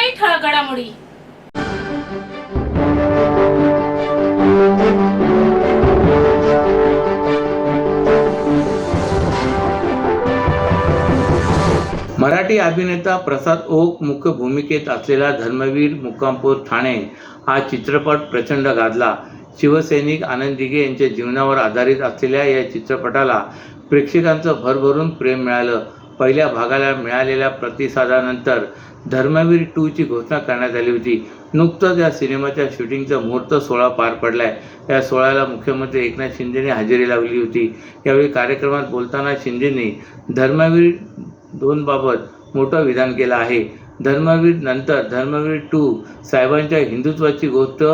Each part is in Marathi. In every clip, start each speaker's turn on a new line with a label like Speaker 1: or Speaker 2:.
Speaker 1: काही ठळक घडामोडी.
Speaker 2: मराठी अभिनेता प्रसाद ओक मुख्य भूमिकेत असलेला धर्मवीर मुक्कामपूर ठाणे हा चित्रपट प्रचंड गाजला. शिवसैनिक आनंद दिघे यांच्या जीवनावर आधारित असलेल्या या चित्रपटाला प्रेक्षकांचं भरभरून प्रेम मिळालं. पहिल्या भागाला मिळालेल्या प्रतिसादानंतर धर्मवीर 2 ची घोषणा करण्यात आली होती. नुकतंच या सिनेमाच्या शूटिंगचा मुहूर्त सोहळा पार पडलाय. या सोहळ्याला मुख्यमंत्री एकनाथ शिंदेने हजेरी लावली होती. यावेळी कार्यक्रमात बोलताना शिंदेंनी धर्मवीर 2 बाबत मोठं विधान केलं आहे. धर्मवीर नंतर धर्मवीर 2 साहेबांच्या हिंदुत्वाची गोष्ट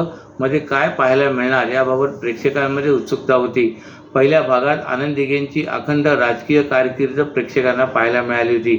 Speaker 2: मध्ये काय पाहायला मिळणार याबाबत प्रेक्षकांमध्ये उत्सुकता होती. पहिल्या भागात आनंद दिघेंची अखंड राजकीय कारकीर्द प्रेक्षकांना पाहायला मिळाली होती.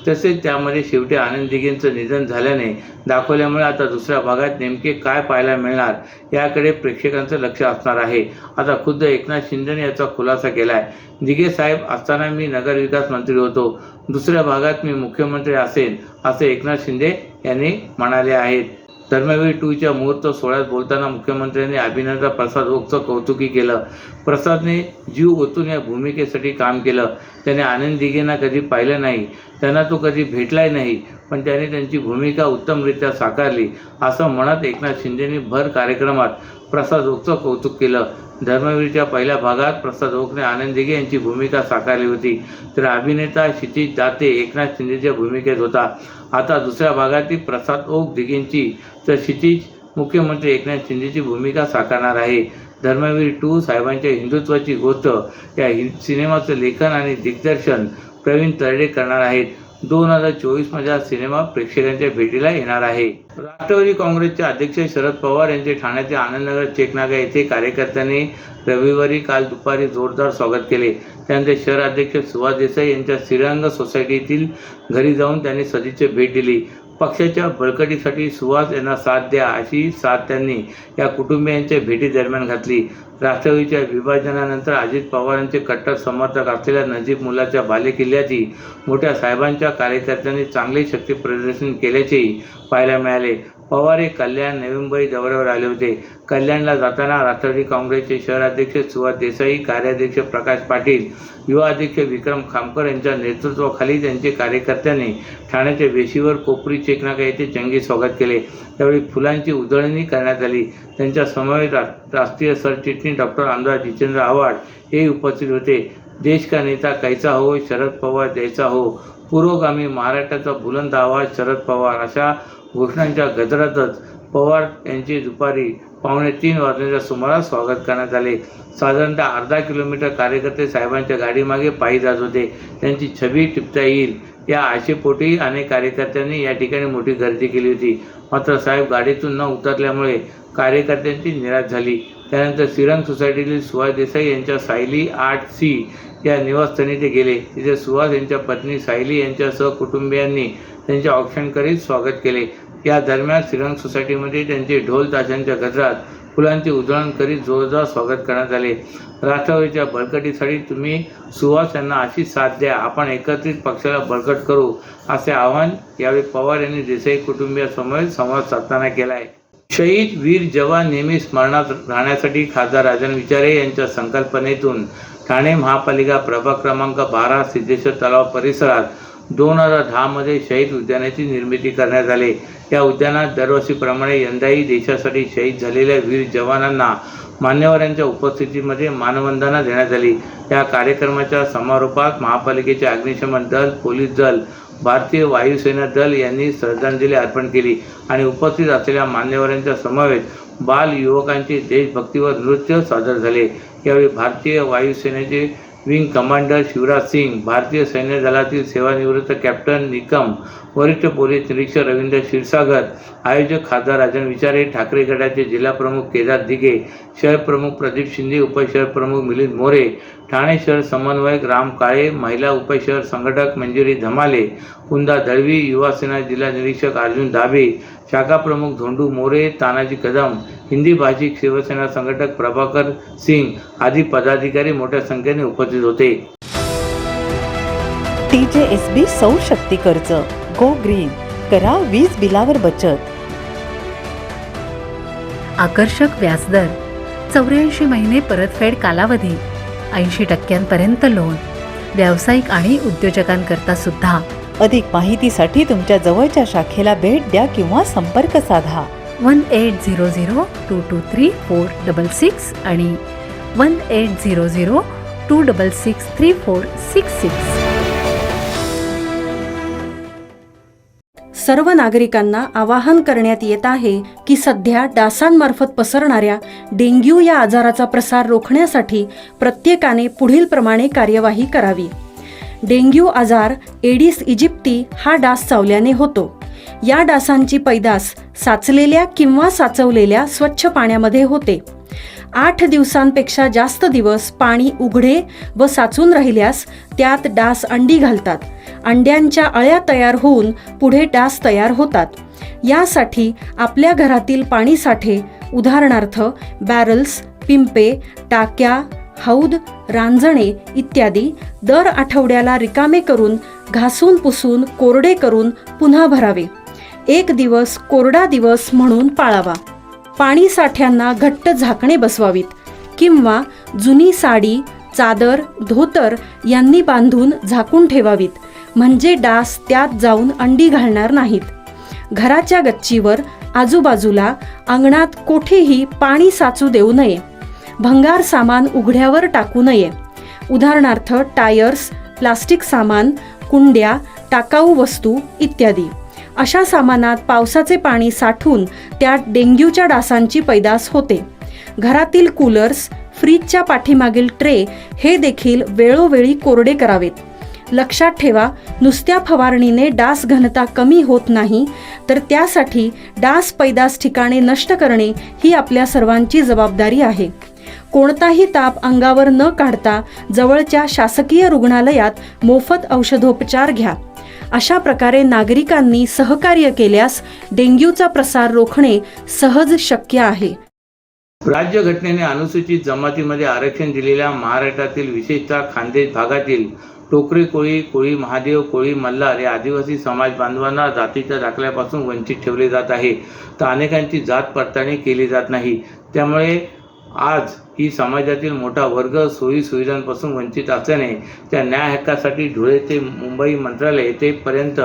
Speaker 2: तसेच त्यामध्ये शेवटी आनंद दिघेंचं निधन झाल्याने दाखवल्यामुळे आता दुसऱ्या भागात नेमके काय पाहायला मिळणार याकडे प्रेक्षकांचं लक्ष असणार आहे. आता खुद्द एकनाथ शिंदेने याचा खुलासा केला आहे. दिघे साहेब असताना मी नगरविकास मंत्री होतो, दुसऱ्या भागात मी मुख्यमंत्री असेन असे एकनाथ शिंदे यांनी म्हणाले आहेत. धर्मवीर 2 च्या मुहूर्त सोहळ्यात बोलताना मुख्यमंत्र्यांनी अभिनेता प्रसाद ओकचं कौतुकी केलं. प्रसादने जीव ओतून या भूमिकेसाठी काम केलं. त्याने आनंद दिघेंना कधी पाहिलं नाही, त्यांना तो कधी भेटलाही नाही, पण त्याने त्यांची भूमिका उत्तमरित्या साकारली असं म्हणत एकनाथ शिंदेंनी भर कार्यक्रमात प्रसाद ओकचं कौतुक केलं. धर्मवीरच्या पहिल्या भागात प्रसाद ओकने आनंद दिघे यांची भूमिका साकारली होती, तर अभिनेता क्षितिज दाते एकनाथ शिंदेच्या भूमिकेत होता. आता दुसऱ्या भागातील प्रसाद ओक दिघेंची तर क्षितिज मुख्यमंत्री एकनाथ शिंदेची भूमिका साकारणार आहे. धर्मवीर 2 साहेबांच्या हिंदुत्वाची गोष्ट या सिनेमाचं लेखन आणि दिग्दर्शन प्रवीण तरडे करणार आहेत. 2024 मध्ये हा सिनेमा प्रेक्षकांच्या भेटीला येणार आहे. राष्ट्रवादी काँग्रेसचे अध्यक्ष शरद पवार यांचे ठाण्यातील आनंदनगर चेकनाका येथे कार्यकर्त्यांनी रविवारी काल दुपारी जोरदार स्वागत केले. त्यानंतर शहर अध्यक्ष सुभाष देसाई यांच्या श्रीरंग सोसायटीतील घरी जाऊन त्यांनी सदिच्छा भेट दिली. पक्षाच्या बळकटीसाठी सुहास यांना साथ द्या अशी साथ त्यांनी या कुटुंबियांच्या भेटी दरम्यान घातली. राष्ट्रवादीच्या विभाजनानंतर अजित पवारांचे कट्टर समर्थक असलेल्या नजीब मुलाच्या बालेकिल्ल्यातही मोठ्या साहेबांच्या कार्यकर्त्यांनी चांगले शक्ती प्रदर्शन केल्याचेही पाहायला मिळाले. पवार हे कल्याण नवी मुंबई दौऱ्यावर आले होते. कल्याणला जाताना राष्ट्रवादी काँग्रेसचे शहर अध्यक्ष सुभाष देसाई, कार्याध्यक्ष प्रकाश पाटील, युवा अध्यक्ष विक्रम खामकर यांच्या नेतृत्वाखाली त्यांचे कार्यकर्त्यांनी ठाण्याच्या वेशीवर कोपरी चेकनाका येथे जंगी स्वागत केले. त्यावेळी फुलांची उधळणी करण्यात आली. त्यांच्या समवेत राष्ट्रीय सरचिटणीस डॉक्टर अनुराग जितेंद्र आव्हाड हे उपस्थित होते. देश का नेता कैसा हो, शरद पवार जैसा हो, पुरोगामी महाराष्ट्राचा बुलंद आवाज शरद पवार अशा घोषणांच्या गजरातच पवार यांचे दुपारी 2:45 वाजण्याच्या सुमारास स्वागत करण्यात आले. साधारणतः अर्धा किलोमीटर कार्यकर्ते साहेबांच्या गाडीमागे पायी जात होते. त्यांची छबी टिपता येईल या आशेपोटी अनेक कार्यकर्त्यांनी या ठिकाणी मोठी गर्दी केली होती. मात्र साहेब गाडीतून न उतरल्यामुळे कार्यकर्त्यांची निराश झाली. त्यानंतर श्रीरंग सोसायटीतील सुहास देसाई यांच्या सायली 8C या निवासस्थानी ते गेले. तिथे सुहास यांच्या पत्नी सायली यांच्यासह कुटुंबियांनी त्यांचे औक्षण करीत स्वागत केले. या दरम्यान श्रीरंग सोसायटीमध्ये त्यांचे ढोल ताशांच्या गजरात फुलांचे उधळण करीत जोरदार स्वागत करण्यात आले. राष्ट्रवादीच्या बळकटीसाठी तुम्ही सुहास यांना अशी साथ द्या, आपण एकत्रित पक्षाला बळकट करू असे आवाहन यावेळी पवार यांनी देसाई कुटुंबियांसमोर संवाद साधताना केला आहे. शहीद वीर जवान नेहमी स्मरणात राहण्यासाठी खासदार राजन विचारे यांच्या संकल्पनेतून ठाणे महापालिका प्रभाग क्रमांक 12 सिद्धेश्वर तलाव परिसरात 2010 मध्ये शहीद उद्यानाची निर्मिती करण्यात आली. या उद्यानात दरवर्षीप्रमाणे यंदाही देशासाठी शहीद झालेल्या वीर जवानांना मान्यवरांच्या उपस्थितीमध्ये मानवंदना देण्यात आली. या कार्यक्रमाच्या समारोपात महापालिकेचे अग्निशमन दल, पोलीस दल, भारतीय वायुसेना दल यांनी श्रद्धांजली अर्पण केली आणि उपस्थित असलेल्या मान्यवरांच्या समवेत बाल युवकांचे देशभक्तीवर नृत्य सादर झाले. यावेळी भारतीय वायुसेनेचे विंग कमांडर शिवराज सिंग, भारतीय सैन्य दलातील सेवानिवृत्त कॅप्टन निकम, वरिष्ठ पोलीस निरीक्षक रवींद्र क्षीरसागर, आयोजक खासदार राजन विचारे, ठाकरे गटाचे जिल्हा प्रमुख केदार दिघे, शहर प्रमुख प्रदीप शिंदे, उपशहर प्रमुख मिलिंद मोरे, ठाणे शहर समन्वयक राम काळे, महिला उपशहर संघटक मंजिरी धमाले, कुंदा दळवी, युवा सेना जिल्हा निरीक्षक अर्जुन दाभे, शाखा प्रमुख धोंडू मोरे, तानाजी कदम, हिंदी भाषिक शिवसेना संघटक प्रभाकर सिंग आदी पदाधिकारी मोठ्या संख्येने उपस्थित होते.
Speaker 3: TJSB सौर शक्ती कर्ज गो ग्रीन
Speaker 1: करा वीज बिलावर बचत.
Speaker 3: आकर्षक व्याजदर, 84 महिने परतफेड कालावधी, 80% लोन, व्यावसायिक आणि उद्योजकांकरता सुद्धा.
Speaker 1: अधिक माहितीसाठी तुमच्या जवळच्या शाखेला भेट द्या किंवा संपर्क साधा.
Speaker 3: 1800-223-466 आणि 1800-266-3466.
Speaker 4: सर्व नागरिकांना आवाहन करण्यात येत आहे की सध्या डासांमार्फत पसरणाऱ्या डेंग्यू या आजाराचा प्रसार रोखण्यासाठी प्रत्येकाने पुढील प्रमाणे कार्यवाही करावी. डेंग्यू आजार एडिस इजिप्ती हा डास चावल्याने होतो. या डासांची पैदास साचलेल्या किंवा साचवलेल्या स्वच्छ पाण्यामध्ये होते. 8 दिवसांपेक्षा जास्त दिवस पाणी उघडे व साचून राहिल्यास त्यात डास अंडी घालतात. अंड्यांच्या अळ्या तयार होऊन पुढे डास तयार होतात. यासाठी आपल्या घरातील पाणीसाठे उदाहरणार्थ बॅरल्स, पिंपे, टाक्या, हौद, रांजणे इत्यादी दर आठवड्याला रिकामे करून घासून पुसून कोरडे करून पुन्हा भरावे. 1 दिवस कोरडा दिवस म्हणून पाळावा. पाणी साठ्यांना घट्ट झाकणे बसवावीत किंवा जुनी साडी, चादर, धोतर यांनी बांधून झाकून ठेवावीत, म्हणजे डास त्यात जाऊन अंडी घालणार नाहीत. घराच्या गच्चीवर, आजूबाजूला, अंगणात कोठेही पाणी साचू देऊ नये. भंगार सामान उघड्यावर टाकू नये. उदाहरणार्थ टायर्स, प्लास्टिक सामान, कुंड्या, टाकाऊ वस्तू इत्यादी. अशा सामानात पावसाचे पाणी साठून त्यात डेंग्यूच्या डासांची पैदास होते. घरातील कूलर्स, फ्रीजच्या पाठीमागील ट्रे हे देखील वेळोवेळी कोरडे करावेत. लक्षात ठेवा, नुसत्या फवारणीने डास घनता कमी होत नाही, तर त्यासाठी डास पैदास ठिकाणे नष्ट करणे ही आपल्या सर्वांची जबाबदारी आहे. कोणताही ताप अंगावर न काढता जवळच्या शासकीय रुग्णालयात मोफत औषधोपचार घ्या. अशा प्रकारे नागरिकांनी सहकार्य केल्यास डेंग्यूचा प्रसार रोखणे सहज शक्य आहे.
Speaker 2: राज्यघटनेने अनुसूचित जमातीमध्ये आरक्षण दिलेल्या महाराष्ट्रातील विशेषतः खानदेश भागातील टोकरे कोळी, कोळी महादेव, कोळी मल्हार या आदिवासी समाज बांधवांना जातीच्या दाखल्यापासून वंचित ठेवले जात आहे. तर अनेकांची जात पडताळणी केली जात नाही. त्यामुळे आज ही समाजातील मोठा वर्ग सोयी सुविधांपासून वंचित असल्याने त्या न्याय हक्कासाठी धुळे ते मुंबई मंत्रालय येथेपर्यंत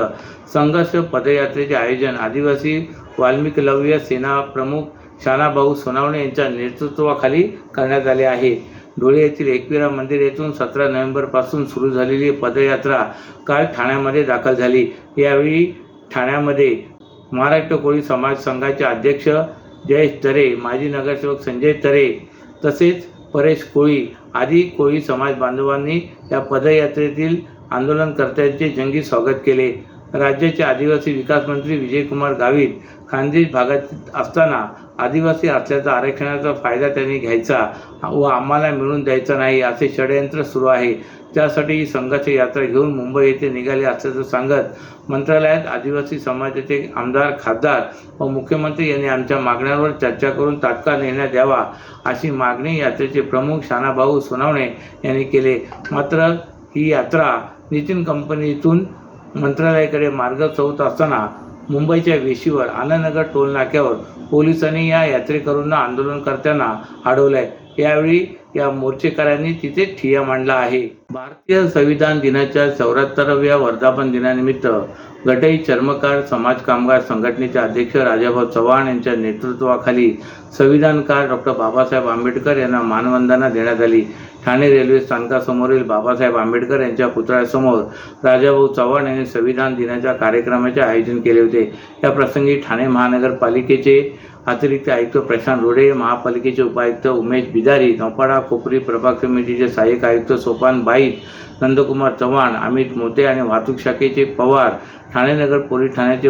Speaker 2: संघर्ष पदयात्रेचे आयोजन आदिवासी वाल्मिकलव्य सेना प्रमुख शानाभाऊ सोनावणे यांच्या नेतृत्वाखाली करण्यात आले आहे. धुळे येथील एकविरा मंदिर येथून 17 नोव्हेंबरपासून सुरू झालेली पदयात्रा काल ठाण्यामध्ये दाखल झाली. यावेळी ठाण्यामध्ये महाराष्ट्र कोळी समाज संघाचे अध्यक्ष जयेश तरे, माजी नगरसेवक संजय तरे तसेच परेश कोळी आदी कोळी समाज बांधवांनी या पदयात्रेतील आंदोलनकर्त्यांचे जंगी स्वागत केले. राज्याचे आदिवासी विकास मंत्री विजयकुमार गावित खानदेश भागात असताना आदिवासी असल्याचा आरक्षणाचा फायदा त्यांनी घ्यायचा व आम्हाला मिळून द्यायचा नाही असे षडयंत्र सुरू आहे. त्यासाठी ही संघर्ष यात्रा घेऊन मुंबई येथे निघाले असल्याचं सांगत मंत्रालयात आदिवासी समाजाचे आमदार, खासदार व मुख्यमंत्री यांनी आमच्या मागण्यांवर चर्चा करून तात्काळ निर्णय द्यावा अशी मागणी यात्रेचे प्रमुख शानाभाऊ सोनावणे यांनी केले. मात्र ही यात्रा नितीन कंपनीतून मंत्रालयाकडे मार्गस्थ होत असताना मुंबईच्या वेशीवर आनंदनगर टोल नाक्यावर पोलिसांनी या यात्रेकरूंना आंदोलनकर्त्यांना अडवलंय. यावेळी या मोर्चेकऱ्यांनी तिथे ठिय्या मांडला आहे. भारतीय संविधान दिनाच्या 74व्या वर्धापन दिनानिमित्त गटई चर्मकार समाज कामगार संघटनेचे अध्यक्ष राजाभाऊ चव्हाण यांच्या नेतृत्वाखाली संविधानकार डॉक्टर बाबासाहेब आंबेडकर यांना मानवंदना देण्यात आली. ठाणे रेल्वे स्थानकासमोरील बाबासाहेब आंबेडकर यांच्या पुतळ्यासमोर राजाभाऊ चव्हाण यांनी संविधान दिनाच्या कार्यक्रमाचे आयोजन केले होते. या प्रसंगी ठाणे महानगरपालिकेचे अतिरिक्त आयुक्त प्रशांत रोडे, महापालिकेचे उपायुक्त उमेश बिदारी, नौपाडा कोपरी प्रभाग समितीचे सहाय्यक आयुक्त सोपान बाईत, नंदकुमार चव्हाण, अमित मोते आणि वाहतूक शाखेचे पवार, ठाणे नगर पोलीस ठाण्याचे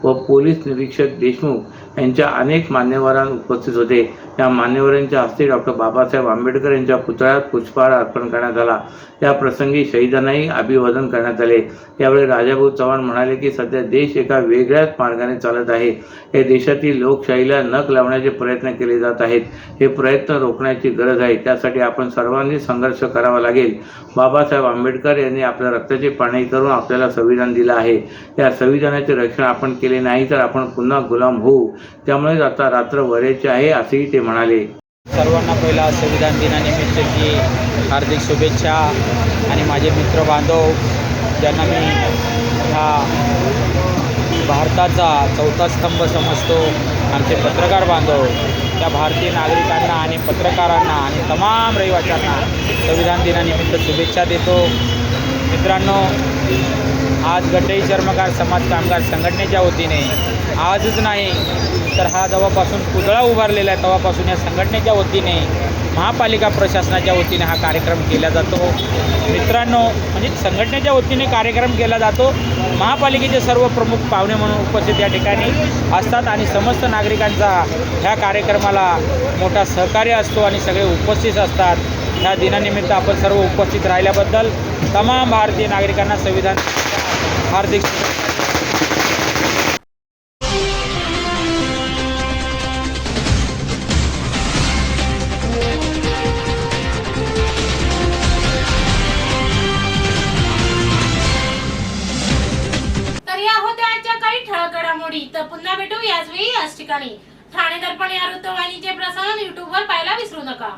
Speaker 2: व पोलीस निरीक्षक देशमुख यांच्या अनेक मान्यवरांना उपस्थित होते। या मान्यवरांच्या हस्ते डॉक्टर बाबासाहेब आंबेडकर यांच्या पुतळ्यात पुष्पहार अर्पण करण्यात आला। या प्रसंगी शहीदांनाही अभिवादन करण्यात आले। यावेळी राजाभाऊ चव्हाण म्हणाले की सध्या देश एका वेगळ्याच मार्गाने चालत आहे। या देशातील लोकशाहीला नख लावण्याचे प्रयत्न केले जात आहेत। हे प्रयत्न रोखण्याची गरज आहे। त्यासाठी आपण सर्वांनी संघर्ष करावा लागेल। बाबासाहेब आंबेडकर यांनी आपल्या रक्ताचे पाणी करून आपल्याला संविधान दिलं आहे। या संविधानाचे रक्षण आपण केले नाही तर आपण पुन्हा गुलाम होऊ। त्यामुळे आता रात्र वरेची आहे असेही ते म्हणाले।
Speaker 5: सर्वांना पहिला संविधान दिनानिमित्तची हार्दिक शुभेच्छा आणि माझे मित्र बांधव ज्यांना मी ह्या भारताचा चौथा स्तंभ समजतो, आमचे पत्रकार बांधव, त्या भारतीय नागरिकांना आणि पत्रकारांना आणि तमाम रहिवाशांना संविधान दिनानिमित्त शुभेच्छा देतो। मित्रांनो, आज गटई चर्मकार समाज कामगार संघटनेच्या वतीने आजच नाही तर हा जेव्हापासून पुतळा उभारलेला आहे तेव्हापासून या संघटनेच्या वतीने महापालिका प्रशासनाच्या वतीने हा कार्यक्रम केला जातो। मित्रांनो, म्हणजे संघटनेच्या वतीने कार्यक्रम केला जातो। महापालिकेचे सर्व प्रमुख पाहुणे म्हणून उपस्थित या ठिकाणी असतात आणि समस्त नागरिकांचा ह्या कार्यक्रमाला मोठा सहकार्य असतो आणि सगळे उपस्थित असतात। ह्या दिनानिमित्त आपण सर्व उपस्थित राहिल्याबद्दल तमाम भारतीय नागरिकांना संविधान हार्दिक
Speaker 6: ठळक घडामोडी। तर पुन्हा भेटू याच वेळी याच ठिकाणी। ठाणे दर्पण या वृत्तवाहिनीचे प्रसारण YouTube वर पाहायला विसरू नका।